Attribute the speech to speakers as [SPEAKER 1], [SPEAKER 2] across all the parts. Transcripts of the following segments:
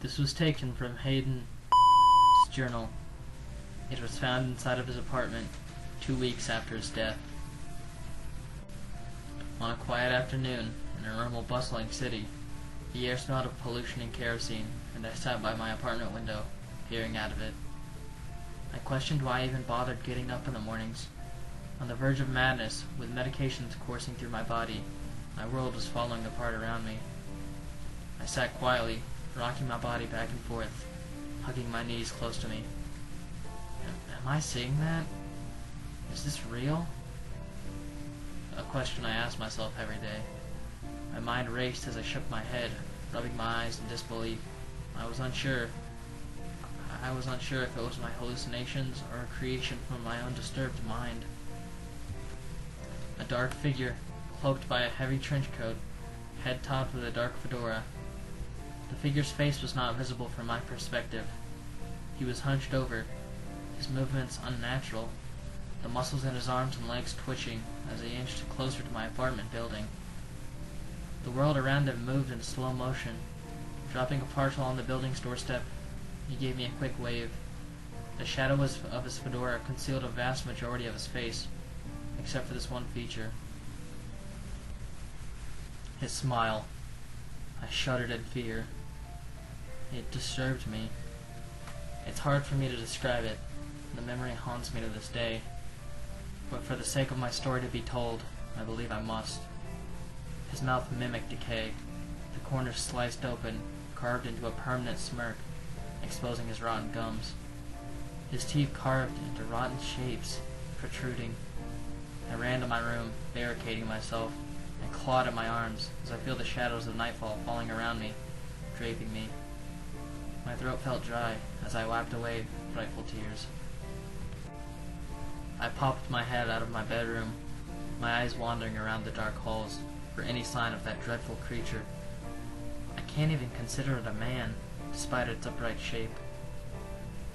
[SPEAKER 1] This was taken from Hayden's journal. It was found inside of his apartment 2 weeks after his death. On a quiet afternoon in a normal bustling city, the air smelled of pollution and kerosene, and I sat by my apartment window, peering out of it. I questioned why I even bothered getting up in the mornings. On the verge of madness, with medications coursing through my body, my world was falling apart around me. I sat quietly, rocking my body back and forth, hugging my knees close to me. Am I seeing that? Is this real? A question I asked myself every day. My mind raced as I shook my head, rubbing my eyes in disbelief. I was unsure if it was my hallucinations or a creation from my undisturbed mind. A dark figure, cloaked by a heavy trench coat, head topped with a dark fedora. The figure's face was not visible from my perspective. He was hunched over, his movements unnatural, the muscles in his arms and legs twitching as he inched closer to my apartment building. The world around him moved in slow motion. Dropping a parcel on the building's doorstep, he gave me a quick wave. The shadow of his fedora concealed a vast majority of his face, except for this one feature. His smile. I shuddered in fear. It disturbed me. It's hard for me to describe it. The memory haunts me to this day. But for the sake of my story to be told, I believe I must. His mouth mimicked decay, the corners sliced open, carved into a permanent smirk, exposing his rotten gums. His teeth carved into rotten shapes, protruding. I ran to my room, barricading myself, and clawed at my arms as I feel the shadows of nightfall falling around me, draping me. My throat felt dry as I wiped away frightful tears. I popped my head out of my bedroom, my eyes wandering around the dark halls for any sign of that dreadful creature. I can't even consider it a man, despite its upright shape.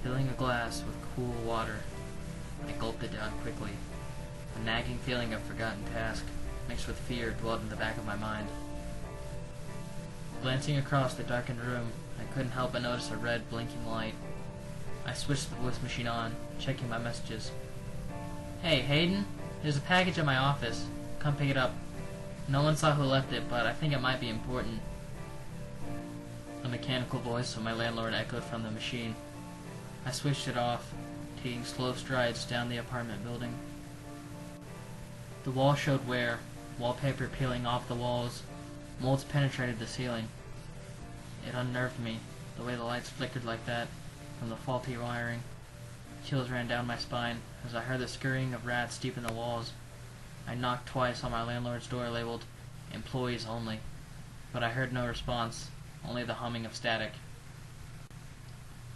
[SPEAKER 1] Filling a glass with cool water, I gulped it down quickly. A nagging feeling of forgotten task, mixed with fear, dwelled in the back of my mind. Glancing across the darkened room, I couldn't help but notice a red, blinking light. I switched the voice machine on, checking my messages. "Hey, Hayden, there's a package at my office. Come pick it up. No one saw who left it, but I think it might be important." The mechanical voice of my landlord echoed from the machine. I switched it off, taking slow strides down the apartment building. The wall showed wear, wallpaper peeling off the walls, molds penetrated the ceiling. It unnerved me, the way the lights flickered like that, from the faulty wiring. Chills ran down my spine as I heard the scurrying of rats deep in the walls. I knocked twice on my landlord's door labeled, "Employees only," but I heard no response, only the humming of static.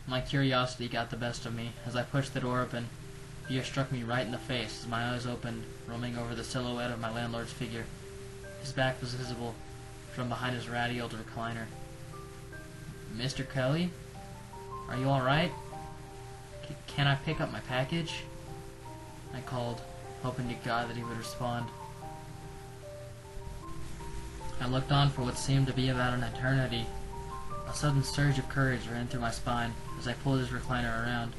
[SPEAKER 1] My curiosity got the best of me as I pushed the door open. Fear struck me right in the face as my eyes opened, roaming over the silhouette of my landlord's figure. His back was visible from behind his ratty old recliner. "Mr. Kelly? Are you alright? Can I pick up my package?" I called, hoping to God that he would respond. I looked on for what seemed to be about an eternity. A sudden surge of courage ran through my spine as I pulled his recliner around.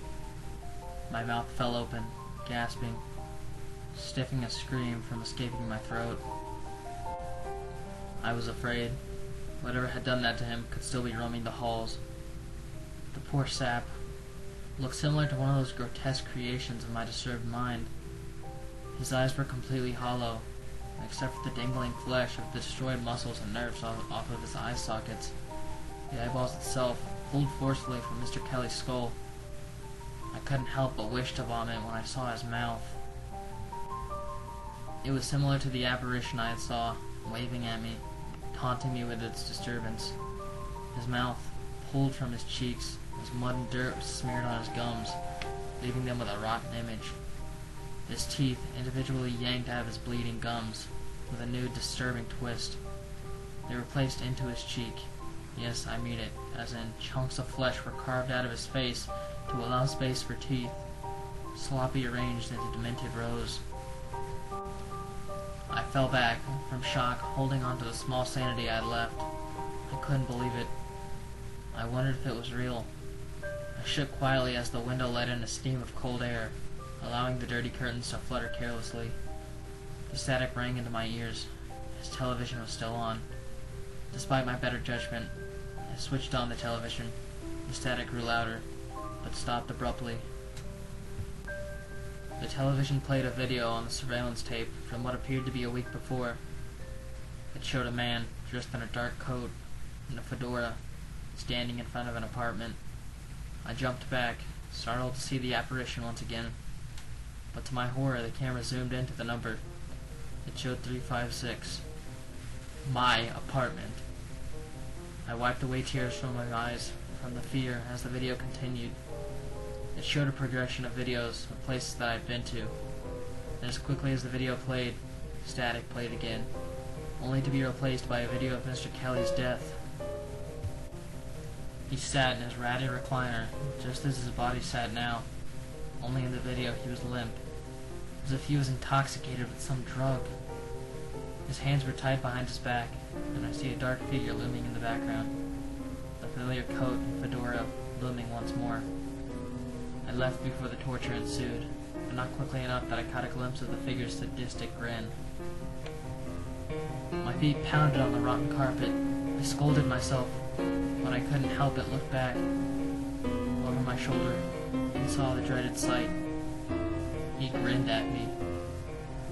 [SPEAKER 1] My mouth fell open, gasping, stifling a scream from escaping my throat. I was afraid. Whatever had done that to him could still be roaming the halls. The poor sap looked similar to one of those grotesque creations of my disturbed mind. His eyes were completely hollow, except for the dangling flesh of the destroyed muscles and nerves off of his eye sockets. The eyeballs itself pulled forcefully from Mr. Kelly's skull. I couldn't help but wish to vomit when I saw his mouth. It was similar to the apparition I had saw, waving at me, taunting me with its disturbance. His mouth pulled from his cheeks as mud and dirt was smeared on his gums, leaving them with a rotten image. His teeth individually yanked out of his bleeding gums with a new disturbing twist. They were placed into his cheek. Yes, I mean it, as in chunks of flesh were carved out of his face to allow space for teeth, sloppy arranged into demented rows. I fell back from shock, holding on to the small sanity I had left. I couldn't believe it. I wondered if it was real. I shook quietly as the window let in a stream of cold air, allowing the dirty curtains to flutter carelessly. The static rang into my ears. His television was still on. Despite my better judgment, I switched on the television. The static grew louder, but stopped abruptly. The television played a video on the surveillance tape from what appeared to be a week before. It showed a man dressed in a dark coat and a fedora, standing in front of an apartment. I jumped back, startled to see the apparition once again. But to my horror, the camera zoomed into the number. It showed 356. My apartment. I wiped away tears from my eyes from the fear as the video continued. It showed a progression of videos of places that I'd been to. And as quickly as the video played, static played again, only to be replaced by a video of Mr. Kelly's death. He sat in his ratty recliner, just as his body sat now. Only in the video he was limp, as if he was intoxicated with some drug. His hands were tied behind his back, and I see a dark figure looming in the background, the familiar coat and fedora looming once more. I left before the torture ensued, but not quickly enough that I caught a glimpse of the figure's sadistic grin. My feet pounded on the rotten carpet. I scolded myself, but I couldn't help but look back over my shoulder and saw the dreaded sight. He grinned at me.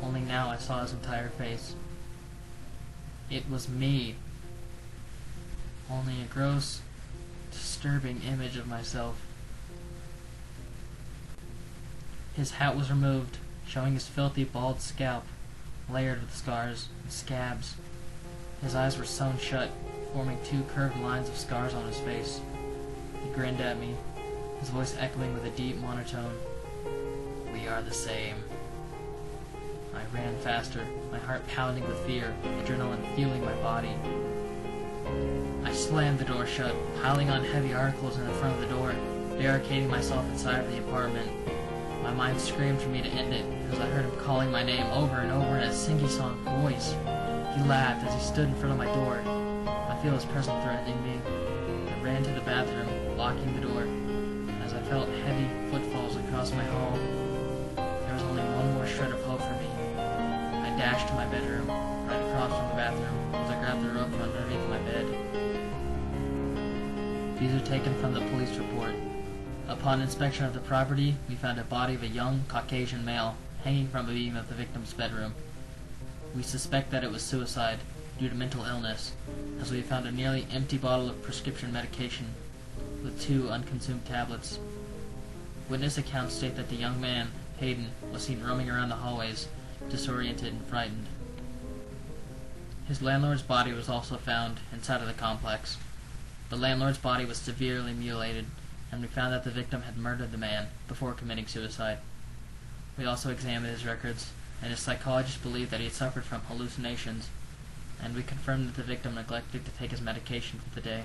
[SPEAKER 1] Only now I saw his entire face. It was me. Only a gross, disturbing image of myself. His hat was removed, showing his filthy bald scalp, layered with scars and scabs. His eyes were sewn shut, forming two curved lines of scars on his face. He grinned at me, his voice echoing with a deep monotone. "We are the same." I ran faster, my heart pounding with fear, adrenaline fueling my body. I slammed the door shut, piling on heavy articles in the front of the door, barricading myself inside of the apartment. My mind screamed for me to end it, because I heard him calling my name over and over in a sing-song voice. He laughed as he stood in front of my door. I feel his presence threatening me. I ran to the bathroom, locking the door. As I felt heavy footfalls across my hall, there was only one more shred of hope for me. I dashed to my bedroom, right across from the bathroom, as I grabbed the rope from underneath my bed. These are taken from the police report. Upon inspection of the property, we found a body of a young Caucasian male hanging from a beam of the victim's bedroom. We suspect that it was suicide due to mental illness, as we found a nearly empty bottle of prescription medication with 2 unconsumed tablets. Witness accounts state that the young man, Hayden, was seen roaming around the hallways, disoriented and frightened. His landlord's body was also found inside of the complex. The landlord's body was severely mutilated, and we found that the victim had murdered the man before committing suicide. We also examined his records, and his psychologist believed that he had suffered from hallucinations, and we confirmed that the victim neglected to take his medication for the day.